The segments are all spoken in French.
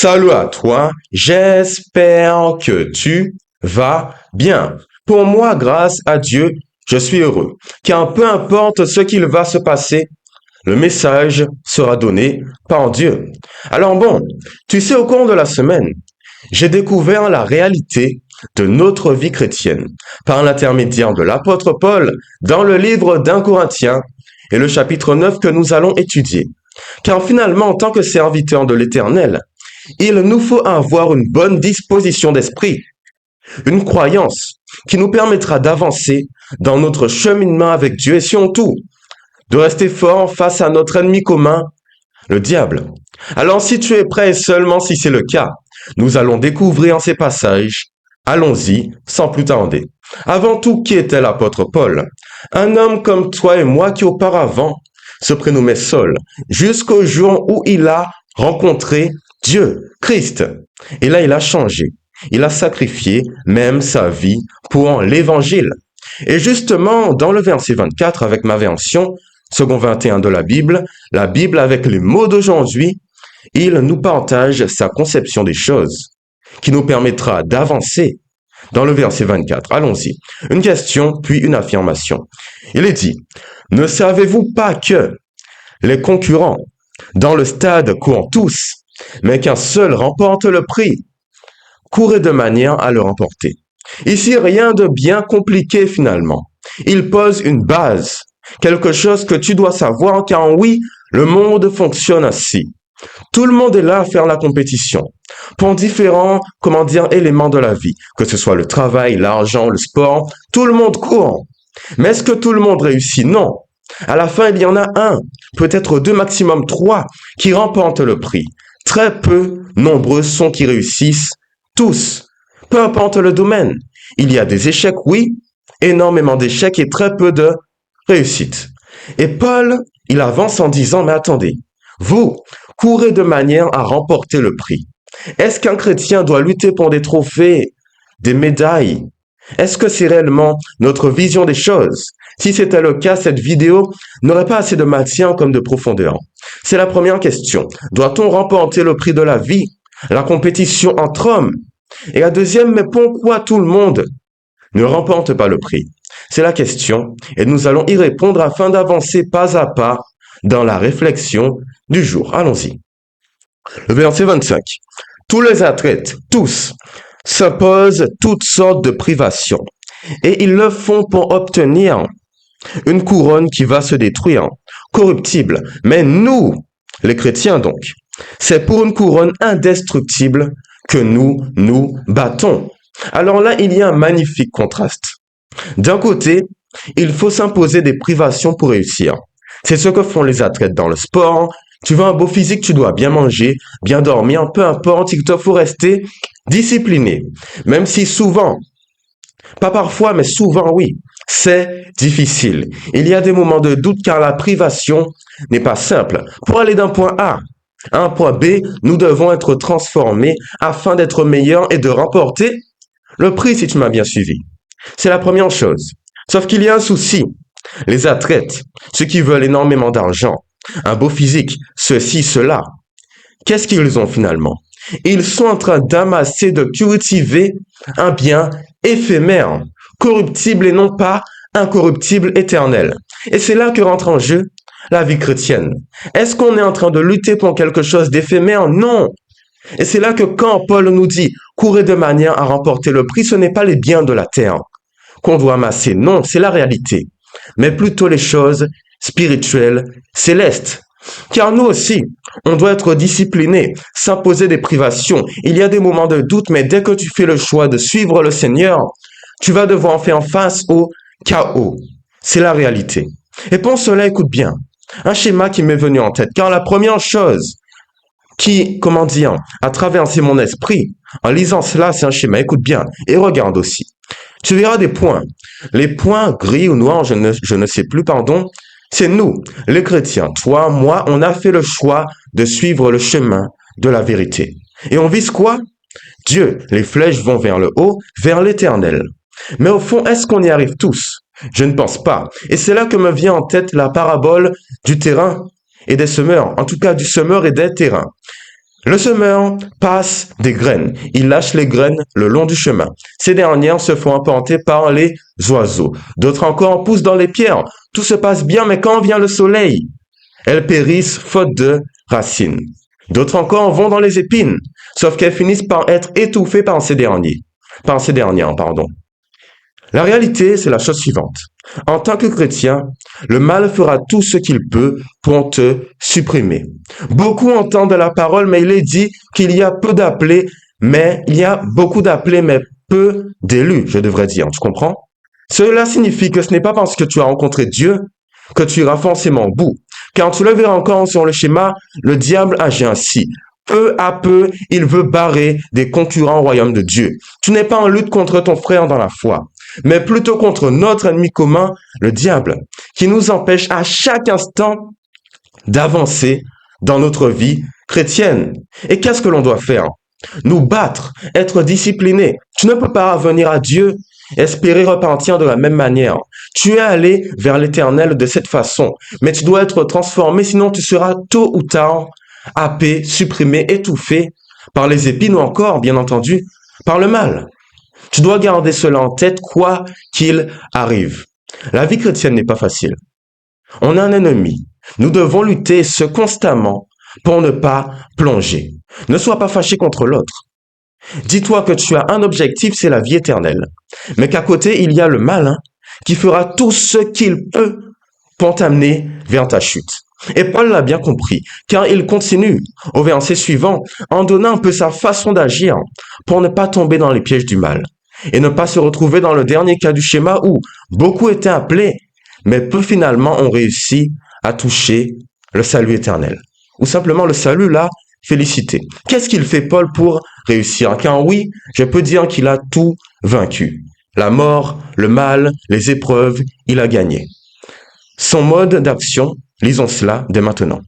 Salut à toi, j'espère que tu vas bien. Pour moi, grâce à Dieu, je suis heureux, car peu importe ce qu'il va se passer, le message sera donné par Dieu. Alors bon, tu sais, au cours de la semaine, j'ai découvert la réalité de notre vie chrétienne par l'intermédiaire de l'apôtre Paul dans le livre d'un Corinthiens et le chapitre 9 que nous allons étudier. Car finalement, en tant que serviteur de l'Éternel, il nous faut avoir une bonne disposition d'esprit, une croyance qui nous permettra d'avancer dans notre cheminement avec Dieu et surtout de rester fort face à notre ennemi commun, le diable. Alors si tu es prêt et seulement si c'est le cas, nous allons découvrir ces passages. Allons-y sans plus tarder. Avant tout, qui était l'apôtre Paul? Un homme comme toi et moi qui auparavant se prénommait Saul, jusqu'au jour où il a rencontré Dieu, Christ. Et là, il a changé. Il a sacrifié même sa vie pour l'évangile. Et justement, dans le verset 24, avec ma version, second 21 de la Bible avec les mots d'aujourd'hui, il nous partage sa conception des choses, qui nous permettra d'avancer. Dans le verset 24, allons-y. Une question, puis une affirmation. Il est dit, ne savez-vous pas que les concurrents dans le stade courent tous, mais qu'un seul remporte le prix? Courez de manière à le remporter. Ici, rien de bien compliqué finalement. Il pose une base, quelque chose que tu dois savoir, car oui, le monde fonctionne ainsi. Tout le monde est là à faire la compétition pour différents, éléments de la vie, que ce soit le travail, l'argent, le sport. Tout le monde court. Mais est-ce que tout le monde réussit? Non. À la fin, il y en a un, peut-être deux, maximum trois, qui remportent le prix. Très peu nombreux sont qui réussissent, tous. Peu importe le domaine. Il y a des échecs, oui, énormément d'échecs et très peu de réussites. Et Paul, il avance en disant, mais attendez, vous, courez de manière à remporter le prix. Est-ce qu'un chrétien doit lutter pour des trophées, des médailles? Est-ce que c'est réellement notre vision des choses? Si c'était le cas, cette vidéo n'aurait pas assez de matière comme de profondeur. C'est la première question. Doit-on remporter le prix de la vie, la compétition entre hommes? Et la deuxième, mais pourquoi tout le monde ne remporte pas le prix? C'est la question et nous allons y répondre afin d'avancer pas à pas dans la réflexion du jour. Allons-y. Le verset 25. Tous les athlètes, tous, s'imposent toutes sortes de privations et ils le font pour obtenir une couronne qui va se détruire, corruptible. Mais nous, les chrétiens donc, c'est pour une couronne indestructible que nous nous battons. Alors là, il y a un magnifique contraste. D'un côté, il faut s'imposer des privations pour réussir. C'est ce que font les athlètes dans le sport. Tu veux un beau physique, tu dois bien manger, bien dormir, peu importe, il te faut rester discipliné. Même si souvent, pas parfois, mais souvent oui, c'est difficile. Il y a des moments de doute car la privation n'est pas simple. Pour aller d'un point A à un point B, nous devons être transformés afin d'être meilleurs et de remporter le prix si tu m'as bien suivi. C'est la première chose. Sauf qu'il y a un souci. Les athlètes, ceux qui veulent énormément d'argent, un beau physique, ceci, cela, qu'est-ce qu'ils ont finalement? Ils sont en train d'amasser, de cultiver un bien éphémère, corruptible et non pas incorruptible, éternel. Et c'est là que rentre en jeu la vie chrétienne. Est-ce qu'on est en train de lutter pour quelque chose d'éphémère? Non. Et c'est là que quand Paul nous dit courez de manière à remporter le prix, ce n'est pas les biens de la terre qu'on doit amasser. Non, c'est la réalité. Mais plutôt les choses spirituelles, célestes. Car nous aussi, on doit être disciplinés, s'imposer des privations. Il y a des moments de doute, mais dès que tu fais le choix de suivre le Seigneur, tu vas devoir faire face au chaos. C'est la réalité. Et pour cela, écoute bien, un schéma qui m'est venu en tête. Car la première chose qui, a traversé mon esprit, en lisant cela, c'est un schéma. Écoute bien et regarde aussi. Tu verras des points. Les points gris ou noirs, je ne sais plus, pardon, c'est nous, les chrétiens. Toi, moi, on a fait le choix de suivre le chemin de la vérité. Et on vise quoi? Dieu. Les flèches vont vers le haut, vers l'éternel. Mais au fond, est-ce qu'on y arrive tous? Je ne pense pas. Et c'est là que me vient en tête la parabole du terrain et des semeurs. En tout cas, du semeur et des terrains. Le semeur passe des graines. Il lâche les graines le long du chemin. Ces dernières se font emporter par les oiseaux. D'autres encore poussent dans les pierres. Tout se passe bien, mais quand vient le soleil, elles périssent faute de racines. D'autres encore vont dans les épines, sauf qu'elles finissent par être étouffées par ces dernières, pardon. La réalité, c'est la chose suivante. En tant que chrétien, le mal fera tout ce qu'il peut pour te supprimer. Beaucoup entendent la parole, mais il est dit qu'il y a peu d'appelés, mais il y a beaucoup d'appelés, mais peu d'élus, je devrais dire. Tu comprends? Cela signifie que ce n'est pas parce que tu as rencontré Dieu que tu iras forcément au bout. Car tu le verras encore sur le schéma, le diable agit ainsi. Peu à peu, il veut barrer des concurrents au royaume de Dieu. Tu n'es pas en lutte contre ton frère dans la foi, mais plutôt contre notre ennemi commun, le diable, qui nous empêche à chaque instant d'avancer dans notre vie chrétienne. Et qu'est-ce que l'on doit faire? Nous battre, être disciplinés. Tu ne peux pas venir à Dieu, espérer repentir de la même manière. Tu es allé vers l'Éternel de cette façon, mais tu dois être transformé, sinon tu seras tôt ou tard happé, supprimé, étouffé par les épines ou encore, bien entendu, par le mal. Tu dois garder cela en tête, quoi qu'il arrive. La vie chrétienne n'est pas facile. On a un ennemi. Nous devons lutter ce constamment pour ne pas plonger. Ne sois pas fâché contre l'autre. Dis-toi que tu as un objectif, c'est la vie éternelle. Mais qu'à côté, il y a le malin qui fera tout ce qu'il peut pour t'amener vers ta chute. Et Paul l'a bien compris, car il continue au verset suivant en donnant un peu sa façon d'agir pour ne pas tomber dans les pièges du mal et ne pas se retrouver dans le dernier cas du schéma où beaucoup étaient appelés, mais peu finalement ont réussi à toucher le salut éternel. Ou simplement le salut, là, félicité. Qu'est-ce qu'il fait Paul pour réussir? Car oui, je peux dire qu'il a tout vaincu. La mort, le mal, les épreuves, il a gagné. Son mode d'action, lisons cela dès maintenant.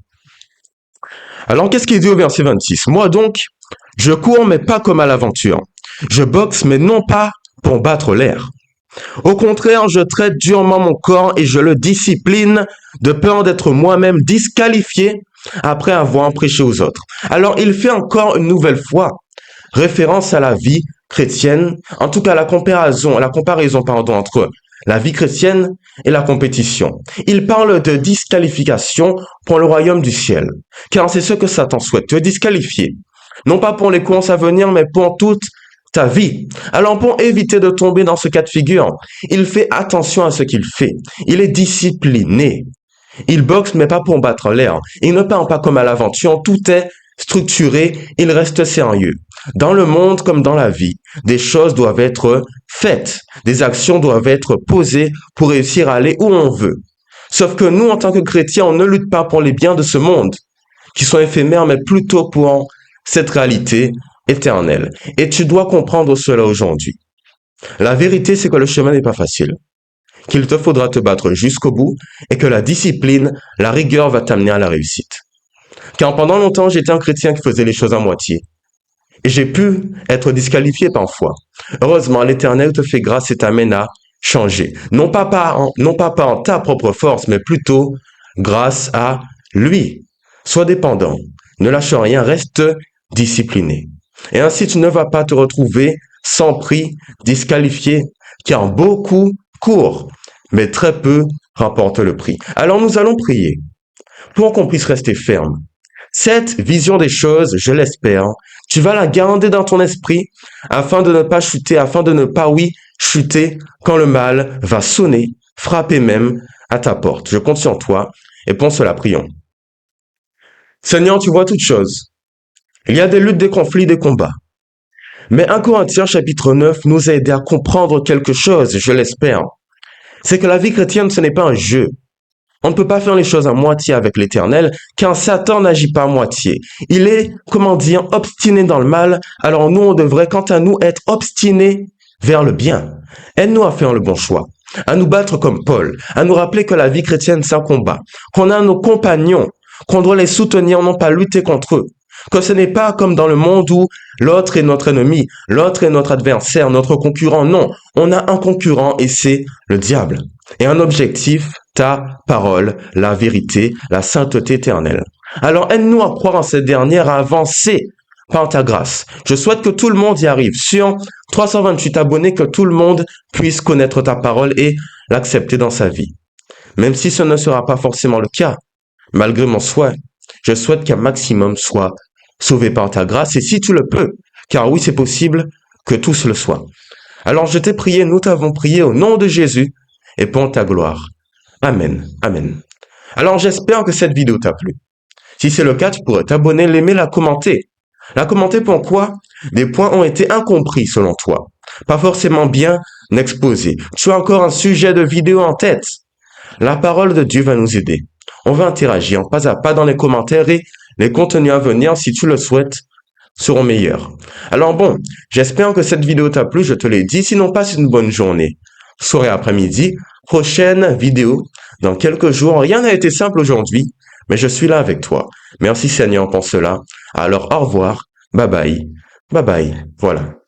Alors, qu'est-ce qu'il dit au verset 26? Moi donc, je cours mais pas comme à l'aventure. Je boxe mais non pas pour battre l'air. Au contraire, je traite durement mon corps et je le discipline de peur d'être moi-même disqualifié après avoir prêché aux autres. Alors, il fait encore une nouvelle fois référence à la vie chrétienne, en tout cas la comparaison entre la vie chrétienne et la compétition. Il parle de disqualification pour le royaume du ciel, car c'est ce que Satan souhaite, te disqualifier. Non pas pour les courses à venir, mais pour toute ta vie. Alors pour éviter de tomber dans ce cas de figure, il fait attention à ce qu'il fait. Il est discipliné. Il boxe, mais pas pour battre l'air. Il ne parle pas comme à l'aventure, tout est structuré, il reste sérieux. Dans le monde comme dans la vie, des choses doivent être faites, des actions doivent être posées pour réussir à aller où on veut. Sauf que nous, en tant que chrétiens, on ne lutte pas pour les biens de ce monde, qui sont éphémères, mais plutôt pour cette réalité éternelle. Et tu dois comprendre cela aujourd'hui. La vérité, c'est que le chemin n'est pas facile, qu'il te faudra te battre jusqu'au bout et que la discipline, la rigueur va t'amener à la réussite. Car pendant longtemps, j'étais un chrétien qui faisait les choses à moitié. Et j'ai pu être disqualifié parfois. Heureusement, l'Éternel te fait grâce et t'amène à changer. Non pas par ta propre force, mais plutôt grâce à lui. Sois dépendant. Ne lâche rien, reste discipliné. Et ainsi, tu ne vas pas te retrouver sans prix, disqualifié, car beaucoup courent, mais très peu remportent le prix. Alors nous allons prier pour qu'on puisse rester ferme. Cette vision des choses, je l'espère, tu vas la garder dans ton esprit afin de ne pas chuter, afin de ne pas, oui, chuter quand le mal va sonner, frapper même à ta porte. Je compte sur toi et pour cela, prions. Seigneur, tu vois toutes choses. Il y a des luttes, des conflits, des combats. Mais 1 Corinthiens chapitre 9 nous a aidé à comprendre quelque chose, je l'espère. C'est que la vie chrétienne, ce n'est pas un jeu. On ne peut pas faire les choses à moitié avec l'Éternel, car Satan n'agit pas à moitié. Il est, obstiné dans le mal, alors nous, on devrait, quant à nous, être obstinés vers le bien. Aide-nous à faire le bon choix, à nous battre comme Paul, à nous rappeler que la vie chrétienne, c'est un combat, qu'on a nos compagnons, qu'on doit les soutenir, non pas lutter contre eux, que ce n'est pas comme dans le monde où l'autre est notre ennemi, l'autre est notre adversaire, notre concurrent. Non, on a un concurrent et c'est le diable. Et un objectif, ta parole, la vérité, la sainteté éternelle. Alors aide-nous à croire en cette dernière, à avancer par ta grâce. Je souhaite que tout le monde y arrive. Sur 328 abonnés, que tout le monde puisse connaître ta parole et l'accepter dans sa vie. Même si ce ne sera pas forcément le cas, malgré mon souhait, je souhaite qu'un maximum soit sauvé par ta grâce et si tu le peux, car oui, c'est possible que tous le soient. Alors je t'ai prié, nous t'avons prié au nom de Jésus et pour ta gloire. Amen. Amen. Alors j'espère que cette vidéo t'a plu. Si c'est le cas, tu pourrais t'abonner, l'aimer, la commenter. La commenter pourquoi des points ont été incompris selon toi, pas forcément bien exposés. Tu as encore un sujet de vidéo en tête. La parole de Dieu va nous aider. On va interagir pas à pas dans les commentaires et les contenus à venir, si tu le souhaites, seront meilleurs. Alors bon, j'espère que cette vidéo t'a plu, je te l'ai dit. Sinon, passe une bonne journée. Soirée après-midi, prochaine vidéo dans quelques jours. Rien n'a été simple aujourd'hui, mais je suis là avec toi. Merci Seigneur pour cela. Alors au revoir, bye bye, bye bye. Voilà.